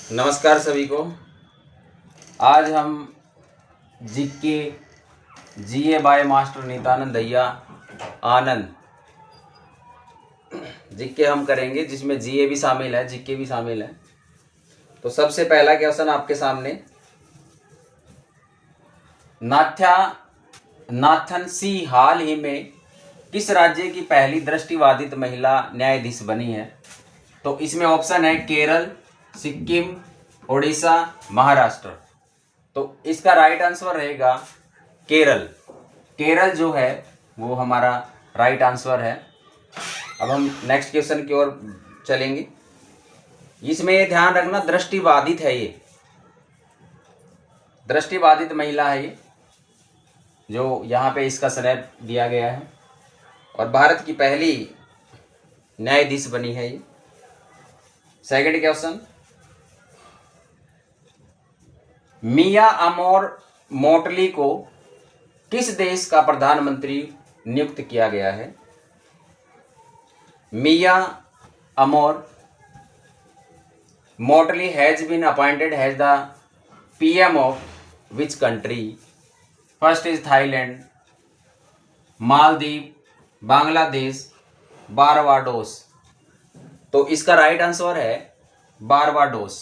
नमस्कार सभी को। आज हम GK GA by master Nityanand Dahiya Anand GK हम करेंगे, जिसमें जीए भी शामिल है, जीके भी शामिल है। तो सबसे पहला क्वेश्चन आपके सामने, नाथन सी हाल ही में किस राज्य की पहली दृष्टिबाधित महिला न्यायाधीश बनी है? तो इसमें ऑप्शन है केरल, सिक्किम, उड़ीसा, महाराष्ट्र। तो इसका राइट आंसर रहेगा केरल। केरल जो है वो हमारा राइट आंसर है। अब हम नेक्स्ट क्वेश्चन की ओर चलेंगे। इसमें ये ध्यान रखना, दृष्टिबाधित है, ये दृष्टिबाधित महिला है ये, जो यहाँ पे इसका स्नैप दिया गया है, और भारत की पहली न्यायाधीश बनी है ये। सेकंड क्वेश्चन, मिया अमोर मोटली को किस देश का प्रधानमंत्री नियुक्त किया गया है? Mia Amor Mottley has been appointed as the PM of which country? First is Thailand, Maldives, Bangladesh, Barbados. तो इसका राइट आंसर है Barbados.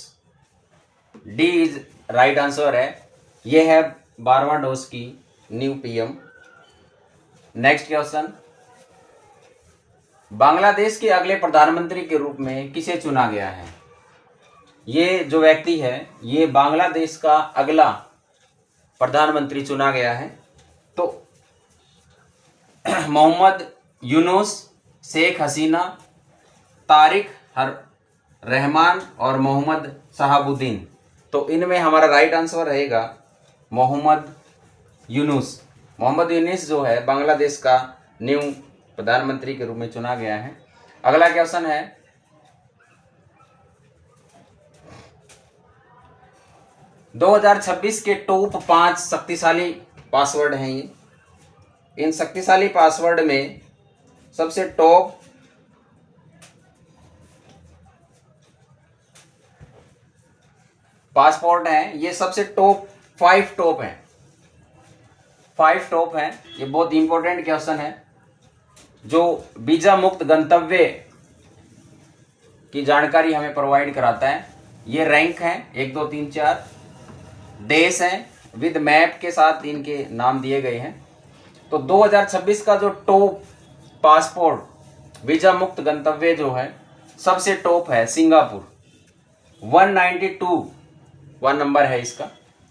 D is right answer है। यह है बारबाडोस की new PM. Next question, Bangladesh के अगले प्रधानमंत्री के रूप में किसे चुना गया है? ये जो व्यक्ति है, ये बांग्लादेश का अगला प्रधानमंत्री चुना गया है। तो मोहम्मद यूनुस, शेख हसीना, तारिक रहमान और मोहम्मद शहाबुद्दीन। तो इनमें हमारा राइट आंसर रहेगा मोहम्मद यूनुस। मोहम्मद यूनुस जो है बांग्लादेश का न्यू प्रधानमंत्री के रूप में चुना गया है। अगला क्वेश्चन है, 2026 के टॉप 5 शक्तिशाली पासवर्ड हैं ये। इन शक्तिशाली पासवर्ड में सबसे टॉप पासपोर्ट हैं, ये सबसे टॉप 5 टॉप हैं, 5 टॉप हैं। ये बहुत इंपॉर्टेंट क्वेश्चन है, जो वीजा मुक्त गंतव्य की जानकारी हमें प्रोवाइड कराता है। ये रैंक हैं 1 2 3 4, देश हैं, विद मैप के साथ इनके नाम दिए गए हैं। तो 2026 का जो टॉप पासपोर्ट वीजा मुक्त गंतव्य जो है, सबसे टॉप है सिंगापुर, 192 1 नंबर है इसका,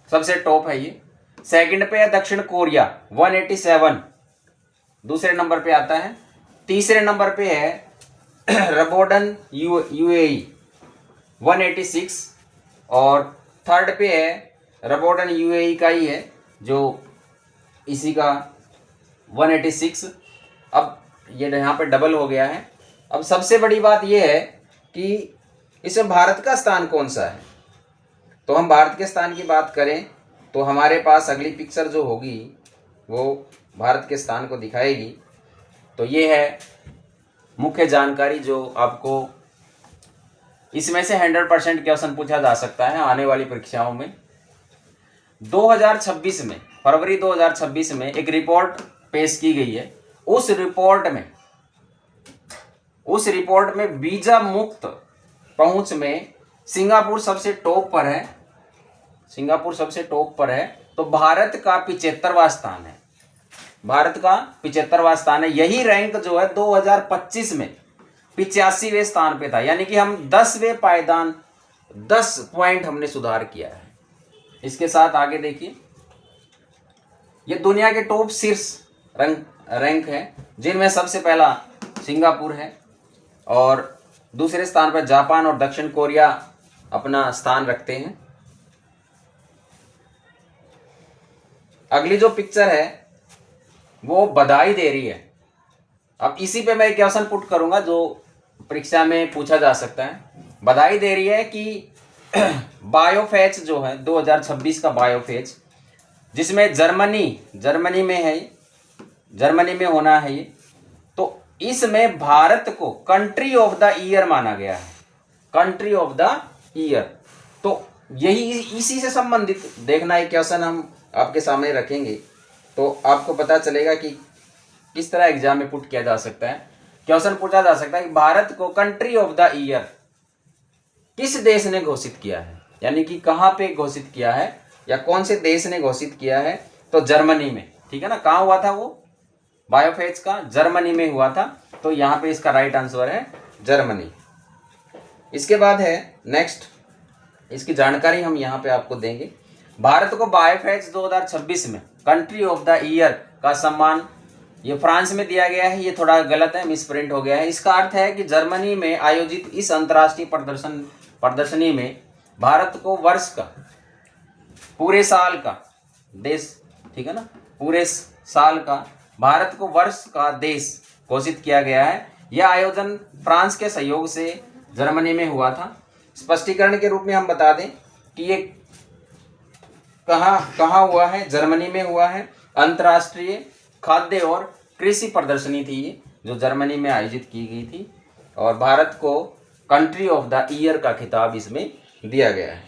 सबसे टॉप है ये। सेकंड पे है दक्षिण कोरिया, 187 दूसरे नंबर पे आता है। तीसरे नंबर पे है रबोडन यूएई, 186, और थर्ड पे है रबोडन यूएई का ही है, जो इसी का 186। अब ये यहाँ पे डबल हो गया है। अब सबसे बड़ी बात ये है कि इसमें भारत का स्थान कौन सा है। तो हम भारत के स्थान की बात करें तो हमारे पास अगली पिक्चर जो होगी वो भारत के स्थान को दिखाएगी। तो ये है मुख्य जानकारी जो आपको इसमें से 100% क्वेश्चन पूछा जा सकता है आने वाली परीक्षाओं में। 2026 में, फरवरी 2026 में एक रिपोर्ट पेश की गई है। उस रिपोर्ट में वीजा मुक्त पहुंच में सिंगापुर सबसे टॉप पर है। सिंगापुर सबसे टॉप पर है। तो भारत का 75वां स्थान है। भारत का 75वां स्थान है। यही रैंक जो है 2025 में 85वें स्थान पे था, यानी कि हम 10वें पायदान 10 पॉइंट हमने सुधार किया है। इसके साथ आगे देखिए, ये दुनिया के टॉप शीर्ष रैंक है, जिनमें सबसे पहला सिंगापुर है और दूसरे स्थान पर जापान और दक्षिण कोरिया अपना स्थान रखते हैं। अगली जो पिक्चर है वो बधाई दे रही है। अब इसी पे मैं एक क्वेश्चन पुट करूंगा जो परीक्षा में पूछा जा सकता है। बधाई दे रही है कि बायोफेच जो है 2026 का बायोफेच, जिसमें जर्मनी में है, जर्मनी में होना है ये। तो इसमें भारत को कंट्री ऑफ द ईयर माना गया है, कंट्री ऑफ द ईयर। तो यही इसी से संबंधित देखना एक क्वेश्चन हम आपके सामने रखेंगे, तो आपको पता चलेगा कि किस तरह एग्जाम में पुट किया जा सकता है। क्वेश्चन पूछा जा सकता है कि भारत को कंट्री ऑफ द ईयर किस देश ने घोषित किया है, यानी कि कहाँ पे घोषित किया है या कौन से देश ने घोषित किया है। तो जर्मनी में, ठीक है ना। कहाँ हुआ था वो बायोफेज का? जर्मनी में हुआ था। तो यहाँ पे इसका राइट आंसर है जर्मनी। इसके बाद है नेक्स्ट, इसकी जानकारी हम यहाँ पे आपको देंगे। भारत को बायोफेज 2026 में कंट्री ऑफ द ईयर का सम्मान ये फ्रांस में दिया गया है। ये थोड़ा गलत है, मिसप्रिंट हो गया है। इसका अर्थ है कि जर्मनी में आयोजित इस अंतर्राष्ट्रीय प्रदर्शनी में भारत को वर्ष का, पूरे साल का देश, ठीक है ना, पूरे साल का भारत को वर्ष का देश घोषित किया गया है। यह आयोजन फ्रांस के सहयोग से जर्मनी में हुआ था। स्पष्टीकरण के रूप में हम बता दें कि ये कहाँ हुआ है? जर्मनी में हुआ है। अंतर्राष्ट्रीय खाद्य और कृषि प्रदर्शनी थी ये, जो जर्मनी में आयोजित की गई थी, और भारत को कंट्री ऑफ द ईयर का खिताब इसमें दिया गया है।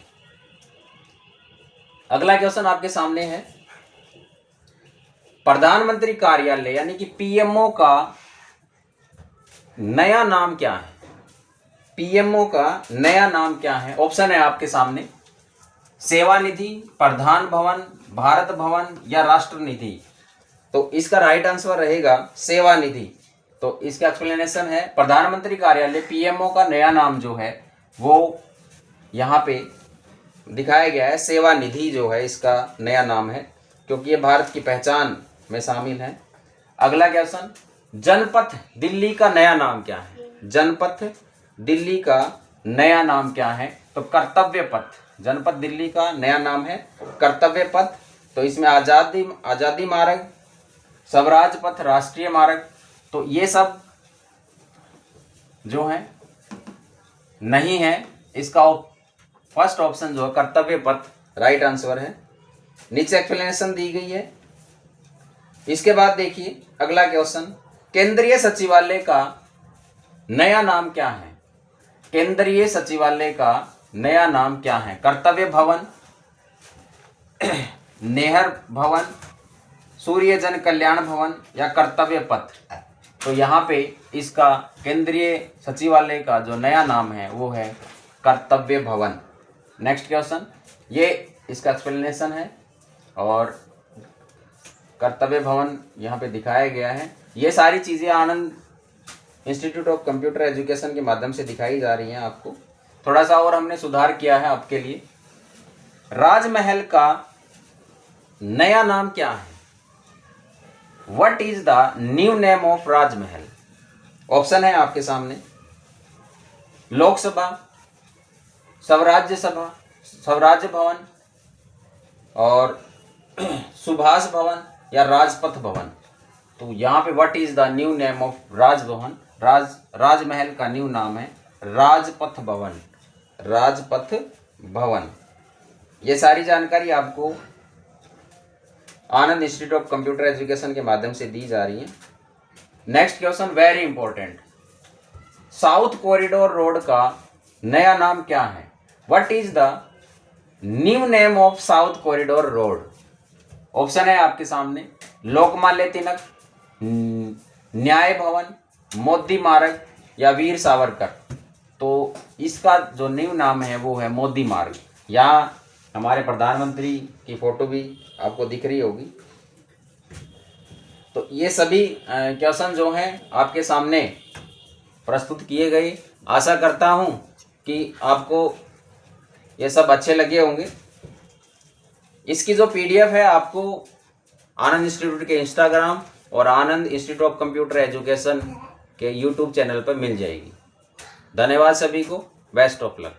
अगला क्वेश्चन आपके सामने है, प्रधानमंत्री कार्यालय यानी कि पीएमओ का नया नाम क्या है? पीएमओ का नया नाम क्या है? ऑप्शन है आपके सामने, सेवा निधि, प्रधान भवन, भारत भवन या राष्ट्र निधि। तो इसका राइट आंसर रहेगा सेवा निधि। तो इसका एक्सप्लेनेशन है, प्रधानमंत्री कार्यालय पीएमओ का नया नाम जो है वो यहाँ पे दिखाया गया है। सेवा निधि जो है इसका नया नाम है, क्योंकि ये भारत की पहचान में शामिल है। अगला क्वेश्चन, जनपथ दिल्ली का नया नाम क्या है? जनपथ दिल्ली का नया नाम क्या है? तो कर्तव्य पथ। जनपथ दिल्ली का नया नाम है कर्तव्य पथ। तो इसमें आज़ादी मार्ग, स्वराज पथ, राष्ट्रीय मार्ग, तो ये सब जो है नहीं है। इसका फर्स्ट ऑप्शन जो है कर्तव्य पथ राइट आंसर है। नीचे एक्सप्लेनेशन दी गई है। इसके बाद देखिए अगला क्वेश्चन, केंद्रीय सचिवालय का नया नाम क्या है? केंद्रीय सचिवालय का नया नाम क्या है? कर्तव्य भवन, नेहर भवन, सूर्य जन कल्याण भवन या कर्तव्य पथ। तो यहाँ पे इसका केंद्रीय सचिवालय का जो नया नाम है वो है कर्तव्य भवन। नेक्स्ट क्वेश्चन, ये इसका एक्सप्लेनेशन है और कर्तव्य भवन यहाँ पे दिखाया गया है। ये सारी चीज़ें आनंद इंस्टीट्यूट ऑफ कंप्यूटर एजुकेशन के माध्यम से दिखाई जा रही हैं आपको। थोड़ा सा और हमने सुधार किया है आपके लिए। राजमहल का नया नाम क्या है? What is the new name of Rajmahal? Option है आपके सामने, लोकसभा, स्वराज्य सभा, स्वराज्य भवन और सुभाष भवन या राजपथ भवन। तो यहाँ पे what is the new name of Raj Bhavan, राजमहल का न्यू नाम है राजपथ भवन, राजपथ भवन। ये सारी जानकारी आपको आनंद इंस्टीट्यूट ऑफ कंप्यूटर एजुकेशन के माध्यम से दी जा रही है। Next question very important, south corridor road का नया नाम क्या है? What is the new name of south corridor road? Option है आपके सामने, लोकमान्य तिलक, न्याय भवन, मोदी मार्ग या वीर सावरकर। तो इसका जो न्यू नाम है वो है मोदी मार्ग। यहाँ हमारे प्रधानमंत्री की फोटो भी आपको दिख रही होगी। तो ये सभी क्वेश्चन जो हैं आपके सामने प्रस्तुत किए गए। आशा करता हूँ कि आपको ये सब अच्छे लगे होंगे। इसकी जो पीडीएफ है आपको आनंद इंस्टीट्यूट के इंस्टाग्राम और आनंद इंस्टीट्यूट ऑफ कंप्यूटर एजुकेशन के यूट्यूब चैनल पर मिल जाएगी। धन्यवाद सभी को, बेस्ट ऑफ लक।